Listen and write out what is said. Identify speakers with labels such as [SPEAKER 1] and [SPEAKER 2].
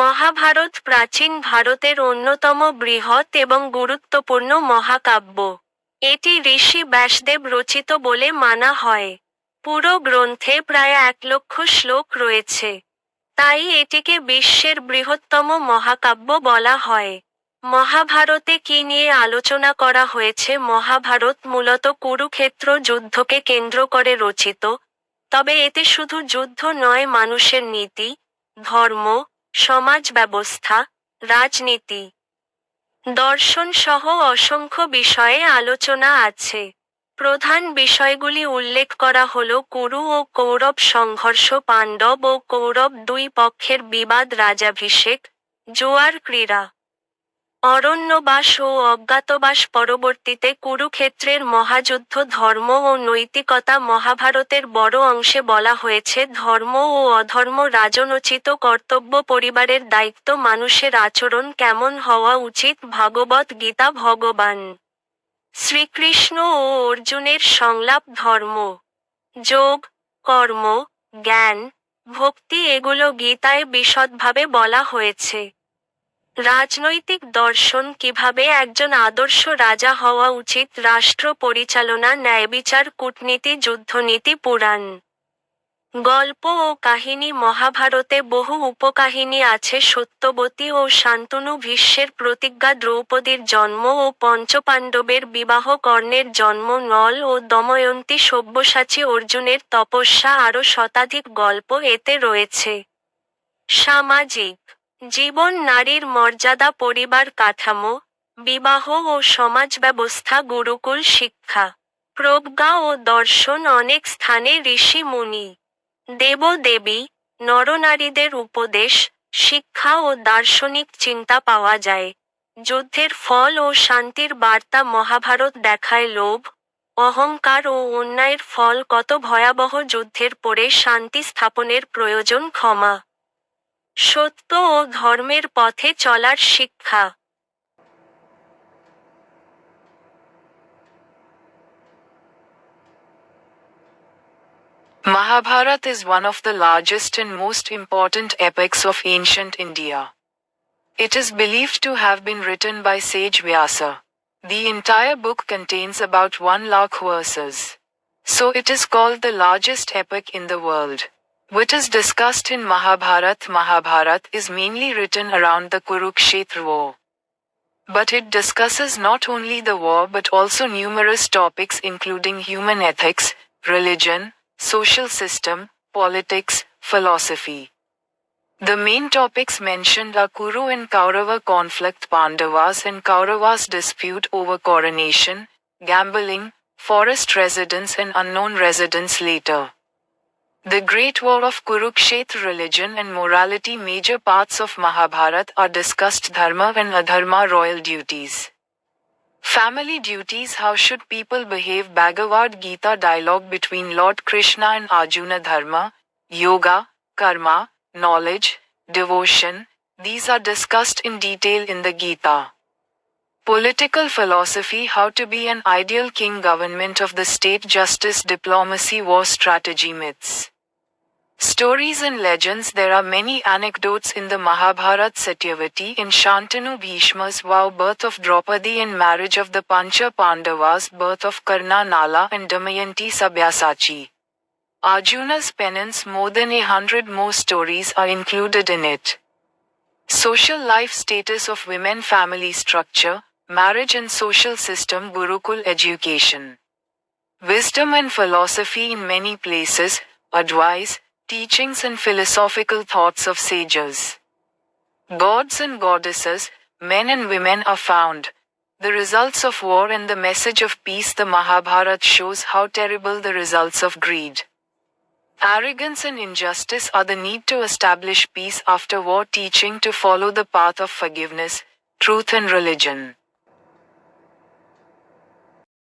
[SPEAKER 1] মহাভারত প্রাচীন ভারতের অন্যতম বৃহৎ এবং গুরুত্বপূর্ণ মহাকাব্য। এটি ঋষি ব্যাসদেব রচিত বলে মানা হয়। পুরো গ্রন্থে প্রায় 1,00,000 শ্লোক রয়েছে। তাই এটিকে বিশ্বের বৃহত্তম মহাকাব্য বলা হয়। মহাভারতে কী নিয়ে আলোচনা করা হয়েছে? মহাভারত মূলত কুরুক্ষেত্র যুদ্ধকে কেন্দ্র করে রচিত, তবে এতে শুধু যুদ্ধ নয়, মানুষের নীতি, ধর্ম, সমাজ ব্যবস্থা, রাজনীতি, দর্শন সহ অসংখ্য বিষয়ে আলোচনা আছে। প্রধান বিষয়গুলি উল্লেখ করা হল: কুরু ও কৌরব সংঘর্ষ, পাণ্ডব ও কৌরব দুই পক্ষের বিবাদ, রাজাভিষেক, জোয়ার ক্রীড়া, অরণ্যবাস ও অজ্ঞাতবাস, পরবর্তীতে কুরুক্ষেত্রের মহাযুদ্ধ, ধর্ম ও নৈতিকতা। মহাভারতের বড় অংশে বলা হয়েছে ধর্ম ও অধর্ম, রাজনোচিত কর্তব্য, পরিবারের দায়িত্ব, মানুষের আচরণ কেমন হওয়া উচিত। ভগবদ্ গীতা, ভগবান শ্রীকৃষ্ণ ও অর্জুনের সংলাপ, ধর্ম, যোগ, কর্ম, জ্ঞান, ভক্তি এগুলো গীতায় বিশদভাবে বলা হয়েছে। রাজনৈতিক দর্শন, কিভাবে একজন আদর্শ রাজা হওয়া উচিত, রাষ্ট্র পরিচালনা, ন্যায়বিচার, কূটনীতি, যুদ্ধনীতি। পুরাণ, গল্প ও কাহিনী, মহাভারতে বহু উপকাহিনী আছে। সত্যবতী ও শান্তনু, ভীষ্মের প্রতিজ্ঞা, দ্রৌপদীর জন্ম ও পঞ্চপাণ্ডবের বিবাহ, কর্ণের জন্ম, নল ও দময়ন্তী, সব্যসাচী, অর্জুনের তপস্যা, আরও শতাধিক গল্প এতে রয়েছে। সামাজিক জীবন, নারীর মর্যাদা, পরিবার কাঠামো, বিবাহ ও সমাজ ব্যবস্থা, গুরুকুল শিক্ষা, প্রজ্ঞা ও দর্শন, অনেক স্থানে ঋষি মুনি, দেবদেবী, নরনারীদের উপদেশ, শিক্ষা ও দার্শনিক চিন্তা পাওয়া যায়। যুদ্ধের ফল ও শান্তির বার্তা, মহাভারত দেখায় লোভ, অহংকার ও অন্যায়ের ফল কত ভয়াবহ, যুদ্ধের পরে শান্তি স্থাপনের প্রয়োজন, ক্ষমা, সত্য ও ধর্মের পথে চলার শিক্ষা।
[SPEAKER 2] Mahabharata is one of the largest and most important epics of ancient India. It is believed to have been written by sage Vyasa. The entire book contains about 1,00,000 verses. So it is called the largest epic in the world. What is discussed in Mahabharata is mainly written around the Kurukshetra war. But it discusses not only the war but also numerous topics including human ethics, religion, social system, politics, philosophy. The main topics mentioned are Kuru and Kaurava conflict, Pandavas and Kauravas dispute over coronation, gambling, forest residents and unknown residents later. The Great War of Kurukshetra, religion and morality. Major parts of Mahabharata are discussed: dharma and adharma, royal duties, family duties, how should people behave. Bhagavad Gita dialogue between Lord Krishna and Arjuna. Dharma, yoga, karma, knowledge, devotion, these are discussed in detail in the Gita. Political philosophy, how to be an ideal king, government of the state, justice, diplomacy, war strategy, myths, stories and legends. There are many anecdotes in the Mahabharata. Satyavati and Shantanu, Bhishma's vow, birth of Draupadi and marriage of the Pancha Pandavas, birth of Karna, Nala and Damayanti, Sabyasachi, Arjuna's penance. More than 100 more stories are included in it. Social life status of women, family structure, marriage and social system, Gurukul education, wisdom and philosophy in many places, advice, teachings and philosophical thoughts of sages. Gods and goddesses, men and women are found. The results of war and the message of peace. The Mahabharata shows how terrible the results of greed, arrogance and injustice are. The need to establish peace after war, teaching to follow the path of forgiveness, truth and religion.